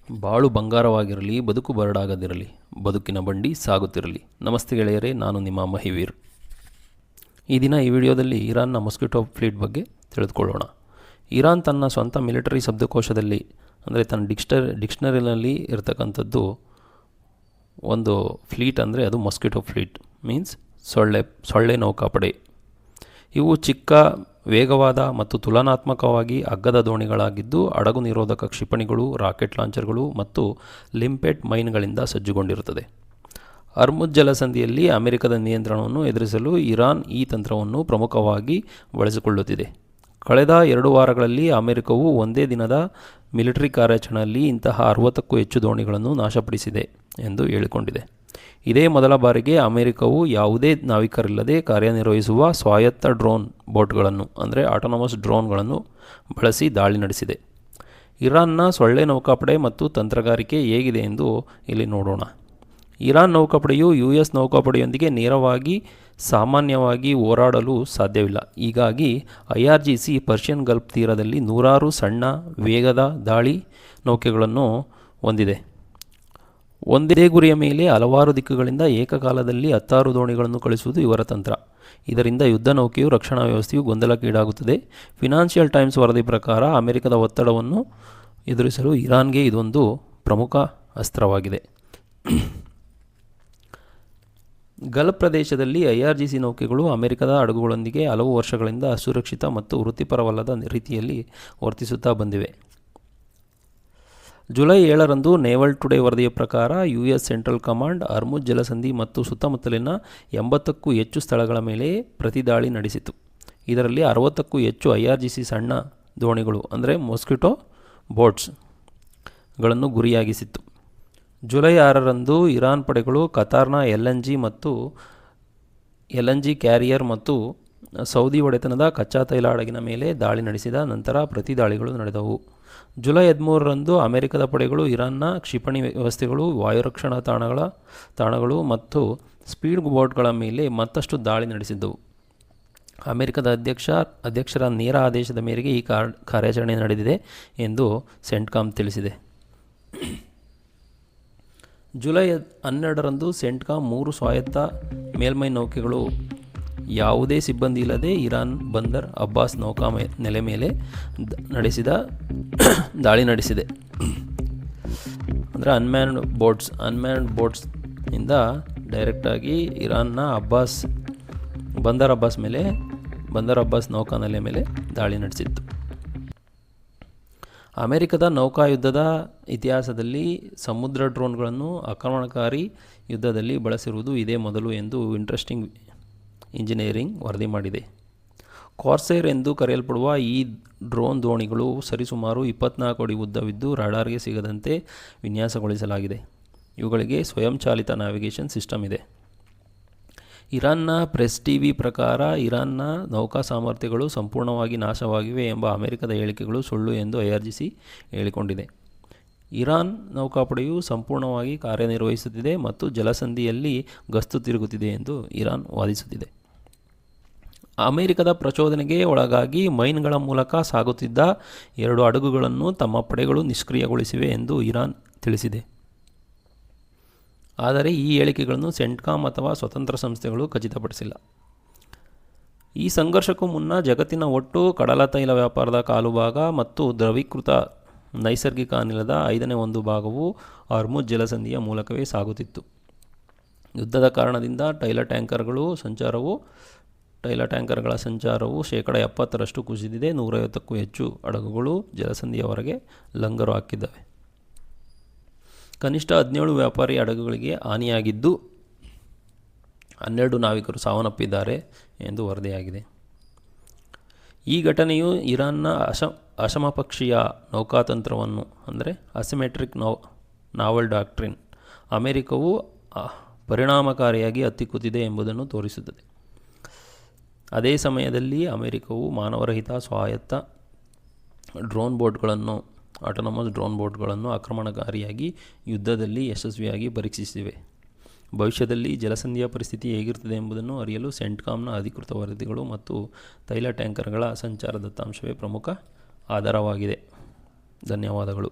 ಬಾಳು ಬಂಗಾರವಾಗಿರಲಿ, ಬದುಕು ಬರಡಾಗದಿರಲಿ, ಬದುಕಿನ ಬಂಡಿ ಸಾಗುತ್ತಿರಲಿ. ನಮಸ್ತೆ ಗೆಳೆಯರೇ, ನಾನು ನಿಮ್ಮ ಮಹಿವೀರ್. ಈ ದಿನ ಈ ವಿಡಿಯೋದಲ್ಲಿ ಇರಾನ್ನ ಮೊಸ್ಕಿಟೋ ಫ್ಲೀಟ್ ಬಗ್ಗೆ ತಿಳಿದುಕೊಳ್ಳೋಣ. ಇರಾನ್ ತನ್ನ ಸ್ವಂತ ಮಿಲಿಟರಿ ಶಬ್ದಕೋಶದಲ್ಲಿ, ಅಂದರೆ ತನ್ನ ಡಿಕ್ಷನರಿನಲ್ಲಿ ಇರತಕ್ಕಂಥದ್ದು ಒಂದು ಫ್ಲೀಟ್, ಅಂದರೆ ಅದು ಮೊಸ್ಕಿಟೋ ಫ್ಲೀಟ್ ಮೀನ್ಸ್ ಸೊಳ್ಳೆ ನೌಕಾಪಡೆ. ಇವು ಚಿಕ್ಕ, ವೇಗವಾದ ಮತ್ತು ತುಲನಾತ್ಮಕವಾಗಿ ಅಗ್ಗದ ದೋಣಿಗಳಾಗಿದ್ದು, ಹಡಗು ನಿರೋಧಕ ಕ್ಷಿಪಣಿಗಳು, ರಾಕೆಟ್ ಲಾಂಚರ್ಗಳು ಮತ್ತು ಲಿಂಪೆಟ್ ಮೈನ್ಗಳಿಂದ ಸಜ್ಜುಗೊಂಡಿರುತ್ತದೆ. ಹರ್ಮುಜ್ ಜಲಸಂಧಿಯಲ್ಲಿ ಅಮೆರಿಕದ ನಿಯಂತ್ರಣವನ್ನು ಎದುರಿಸಲು ಇರಾನ್ ಈ ತಂತ್ರವನ್ನು ಪ್ರಮುಖವಾಗಿ ಬಳಸಿಕೊಳ್ಳುತ್ತಿದೆ. ಕಳೆದ 2 ವಾರಗಳಲ್ಲಿ ಅಮೆರಿಕವು ಒಂದೇ ದಿನದ ಮಿಲಿಟರಿ ಕಾರ್ಯಾಚರಣೆಯಲ್ಲಿ ಇಂತಹ 60ಕ್ಕೂ ಹೆಚ್ಚು ದೋಣಿಗಳನ್ನು ನಾಶಪಡಿಸಿದೆ ಎಂದು ಹೇಳಿಕೊಂಡಿದೆ. ಇದೇ ಮೊದಲ ಬಾರಿಗೆ ಅಮೆರಿಕವು ಯಾವುದೇ ನಾವಿಕರಿಲ್ಲದೆ ಕಾರ್ಯನಿರ್ವಹಿಸುವ ಸ್ವಾಯತ್ತ ಡ್ರೋನ್ ಬೋಟ್ಗಳನ್ನು, ಅಂದರೆ ಆಟೋನಮಸ್ ಡ್ರೋನ್ಗಳನ್ನು ಬಳಸಿ ದಾಳಿ ನಡೆಸಿದೆ. ಇರಾನ್ನ ಸೊಳ್ಳೆ ನೌಕಾಪಡೆ ಮತ್ತು ತಂತ್ರಗಾರಿಕೆ ಹೇಗಿದೆ ಎಂದು ಇಲ್ಲಿ ನೋಡೋಣ. ಇರಾನ್ ನೌಕಾಪಡೆಯು US ನೌಕಾಪಡೆಯೊಂದಿಗೆ ನೇರವಾಗಿ ಸಾಮಾನ್ಯವಾಗಿ ಹೋರಾಡಲು ಸಾಧ್ಯವಿಲ್ಲ. ಹೀಗಾಗಿ IRGC ಪರ್ಷಿಯನ್ ಗಲ್ಫ್ ತೀರದಲ್ಲಿ 100 ಸಣ್ಣ ವೇಗದ ದಾಳಿ ನೌಕೆಗಳನ್ನು ಹೊಂದಿದೆ. ಒಂದೇ ಗುರಿಯ ಮೇಲೆ ಹಲವಾರು ದಿಕ್ಕುಗಳಿಂದ ಏಕಕಾಲದಲ್ಲಿ 16 ದೋಣಿಗಳನ್ನು ಕಳಿಸುವುದು ಇವರ ತಂತ್ರ. ಇದರಿಂದ ಯುದ್ಧ ನೌಕೆಯು ರಕ್ಷಣಾ ವ್ಯವಸ್ಥೆಯು ಗೊಂದಲಕ್ಕೀಡಾಗುತ್ತದೆ. ಫಿನಾನ್ಷಿಯಲ್ ಟೈಮ್ಸ್ ವರದಿ ಪ್ರಕಾರ ಅಮೆರಿಕದ ಒತ್ತಡವನ್ನು ಎದುರಿಸಲು ಇರಾನ್ಗೆ ಇದೊಂದು ಪ್ರಮುಖ ಅಸ್ತ್ರವಾಗಿದೆ. ಗಲ್ಫ್ ಪ್ರದೇಶದಲ್ಲಿ IRGC ನೌಕೆಗಳು ಅಮೆರಿಕದ ಹಡಗುಗಳೊಂದಿಗೆ ಹಲವು ವರ್ಷಗಳಿಂದ ಅಸುರಕ್ಷಿತ ಮತ್ತು ವೃತ್ತಿಪರವಲ್ಲದ ರೀತಿಯಲ್ಲಿ ವರ್ತಿಸುತ್ತಾ ಬಂದಿವೆ. ಜುಲೈ 7ರಂದು ನೇವಲ್ ಟುಡೇ ವರದಿಯ ಪ್ರಕಾರ US ಸೆಂಟ್ರಲ್ ಕಮಾಂಡ್ ಹರ್ಮುಜ್ ಜಲಸಂಧಿ ಮತ್ತು ಸುತ್ತಮುತ್ತಲಿನ 80ಕ್ಕೂ ಹೆಚ್ಚು ಸ್ಥಳಗಳ ಮೇಲೆ ಪ್ರತಿದಾಳಿ ನಡೆಸಿತು. ಇದರಲ್ಲಿ 60ಕ್ಕೂ ಹೆಚ್ಚು IRGC ಸಣ್ಣ ದೋಣಿಗಳು, ಅಂದರೆ ಮೊಸ್ಕಿಟೋ ಬೋಟ್ಸ್ಗಳನ್ನು ಗುರಿಯಾಗಿಸಿತ್ತು. ಜುಲೈ 6ರಂದು ಇರಾನ್ ಪಡೆಗಳು ಕತಾರ್ನ LNG ಕ್ಯಾರಿಯರ್ ಮತ್ತು ಸೌದಿ ಒಡೆತನದ ಕಚ್ಚಾ ತೈಲ ಹಡಗಿನ ಮೇಲೆ ದಾಳಿ ನಡೆಸಿದ ನಂತರ ಪ್ರತಿದಾಳಿಗಳು ನಡೆದವು. ಜುಲೈ 13ರಂದು ಅಮೆರಿಕದ ಪಡೆಗಳು ಇರಾನ್ನ ಕ್ಷಿಪಣಿ ವ್ಯವಸ್ಥೆಗಳು, ವಾಯುರಕ್ಷಣಾ ತಾಣಗಳು ಮತ್ತು ಸ್ಪೀಡ್ ಬೋಟ್ಗಳ ಮೇಲೆ ಮತ್ತಷ್ಟು ದಾಳಿ ನಡೆಸಿದ್ದವು. ಅಮೆರಿಕದ ಅಧ್ಯಕ್ಷರ ನೇರ ಆದೇಶದ ಮೇರೆಗೆ ಈ ಕಾರ್ಯಾಚರಣೆ ನಡೆದಿದೆ ಎಂದು ಸೆಂಟ್ಕಾಮ್ ತಿಳಿಸಿದೆ. ಜುಲೈ 12ರಂದು ಸೆಂಟ್ಕಾಮ್ 3 ಸ್ವಾಯತ್ತ ಮೇಲ್ಮೈ ನೌಕೆಗಳು ಯಾವುದೇ ಸಿಬ್ಬಂದಿ ಇಲ್ಲದೆ ಇರಾನ್ ಬಂದರ್ ಅಬ್ಬಾಸ್ ನೌಕಾ ನೆಲೆ ಮೇಲೆ ದಾಳಿ ನಡೆಸಿದೆ. ಅಂದರೆ ಅನ್ಮ್ಯಾನ್ಡ್ ಬೋಟ್ಸ್ನಿಂದ ಡೈರೆಕ್ಟಾಗಿ ಇರಾನ್ನ ಬಂದರ್ ಅಬ್ಬಾಸ್ ನೌಕಾ ನೆಲೆ ಮೇಲೆ ದಾಳಿ ನಡೆಸಿತ್ತು. ಅಮೆರಿಕದ ನೌಕಾಯುದ್ಧದ ಇತಿಹಾಸದಲ್ಲಿ ಸಮುದ್ರ ಡ್ರೋನ್ಗಳನ್ನು ಆಕ್ರಮಣಕಾರಿ ಯುದ್ಧದಲ್ಲಿ ಬಳಸಿರುವುದು ಇದೇ ಮೊದಲು ಎಂದು ಇಂಟ್ರೆಸ್ಟಿಂಗ್ ಇಂಜಿನಿಯರಿಂಗ್ ವರದಿ ಮಾಡಿದೆ. ಕಾರ್ಸೈರ್ ಎಂದು ಕರೆಯಲ್ಪಡುವ ಈ ಡ್ರೋನ್ ದೋಣಿಗಳು ಸರಿಸುಮಾರು 24 ಅಡಿ ಉದ್ದವಿದ್ದು ರಾಡಾರ್ಗೆ ಸಿಗದಂತೆ ವಿನ್ಯಾಸಗೊಳಿಸಲಾಗಿದೆ. ಇವುಗಳಿಗೆ ಸ್ವಯಂಚಾಲಿತ ನ್ಯಾವಿಗೇಷನ್ ಸಿಸ್ಟಮ್ ಇದೆ. ಇರಾನ್ನ ಪ್ರೆಸ್ TV ಪ್ರಕಾರ ಇರಾನ್ನ ನೌಕಾ ಸಾಮರ್ಥ್ಯಗಳು ಸಂಪೂರ್ಣವಾಗಿ ನಾಶವಾಗಿವೆ ಎಂಬ ಅಮೆರಿಕದ ಹೇಳಿಕೆಗಳು ಸುಳ್ಳು ಎಂದು IRGC ಹೇಳಿಕೊಂಡಿದೆ. ಇರಾನ್ ನೌಕಾಪಡೆಯು ಸಂಪೂರ್ಣವಾಗಿ ಕಾರ್ಯನಿರ್ವಹಿಸುತ್ತಿದೆ ಮತ್ತು ಜಲಸಂಧಿಯಲ್ಲಿ ಗಸ್ತು ತಿರುಗುತ್ತಿದೆ ಎಂದು ಇರಾನ್ ವಾದಿಸುತ್ತಿದೆ. ಅಮೆರಿಕದ ಪ್ರಚೋದನೆಗೆ ಒಳಗಾಗಿ ಮೈನ್ಗಳ ಮೂಲಕ ಸಾಗುತ್ತಿದ್ದ 2 ಹಡಗುಗಳನ್ನು ತಮ್ಮ ಪಡೆಗಳು ನಿಷ್ಕ್ರಿಯಗೊಳಿಸಿವೆ ಎಂದು ಇರಾನ್ ತಿಳಿಸಿದೆ. ಆದರೆ ಈ ಹೇಳಿಕೆಗಳನ್ನು ಸೆಂಟ್ಕಾಮ್ ಅಥವಾ ಸ್ವತಂತ್ರ ಸಂಸ್ಥೆಗಳು ಖಚಿತಪಡಿಸಿಲ್ಲ. ಈ ಸಂಘರ್ಷಕ್ಕೂ ಮುನ್ನ ಜಗತ್ತಿನ ಒಟ್ಟು ಕಡಲ ತೈಲ ವ್ಯಾಪಾರದ ಕಾಲುಭಾಗ ಮತ್ತು ದ್ರವೀಕೃತ ನೈಸರ್ಗಿಕ ಅನಿಲದ 5ನೇ 1 ಭಾಗವು ಹರ್ಮುಜ್ ಜಲಸಂಧಿಯ ಮೂಲಕವೇ ಸಾಗುತ್ತಿತ್ತು. ಯುದ್ಧದ ಕಾರಣದಿಂದ ತೈಲ ಟ್ಯಾಂಕರ್ಗಳ ಸಂಚಾರವು 70% ಕುಸಿದಿದೆ. 150ಕ್ಕೂ ಹೆಚ್ಚು ಹಡಗುಗಳು ಜಲಸಂಧಿಯ ಹೊರಗೆ ಲಂಗರು ಹಾಕಿದ್ದಾವೆ. ಕನಿಷ್ಠ 17 ವ್ಯಾಪಾರಿ ಹಡಗುಗಳಿಗೆ ಹಾನಿಯಾಗಿದ್ದು 12 ನಾವಿಕರು ಸಾವನ್ನಪ್ಪಿದ್ದಾರೆ ಎಂದು ವರದಿಯಾಗಿದೆ. ಈ ಘಟನೆಯು ಇರಾನ್ನ ಅಸಮಪಕ್ಷೀಯ ನೌಕಾತಂತ್ರವನ್ನು, ಅಂದರೆ ಅಸಿಮೆಟ್ರಿಕ್ ನಾವಲ್ ಡಾಕ್ಟ್ರಿನ್, ಅಮೆರಿಕವು ಪರಿಣಾಮಕಾರಿಯಾಗಿ ಹತ್ತಿಕ್ಕುತ್ತಿದೆ ಎಂಬುದನ್ನು ತೋರಿಸುತ್ತದೆ. ಅದೇ ಸಮಯದಲ್ಲಿ ಅಮೆರಿಕವು ಮಾನವರಹಿತ ಸ್ವಾಯತ್ತ ಆಟೋನಮಸ್ ಡ್ರೋನ್ ಬೋಟ್ಗಳನ್ನು ಆಕ್ರಮಣಕಾರಿಯಾಗಿ ಯುದ್ಧದಲ್ಲಿ ಯಶಸ್ವಿಯಾಗಿ ಪರೀಕ್ಷಿಸಿವೆ. ಭವಿಷ್ಯದಲ್ಲಿ ಜಲಸಂಧಿಯ ಪರಿಸ್ಥಿತಿ ಹೇಗಿರುತ್ತದೆ ಎಂಬುದನ್ನು ಅರಿಯಲು ಸೆಂಟ್ಕಾಮ್ನ ಅಧಿಕೃತ ವರದಿಗಳು ಮತ್ತು ತೈಲ ಟ್ಯಾಂಕರ್ಗಳ ಸಂಚಾರ ದತ್ತಾಂಶವೇ ಪ್ರಮುಖ ಆಧಾರವಾಗಿದೆ. ಧನ್ಯವಾದಗಳು.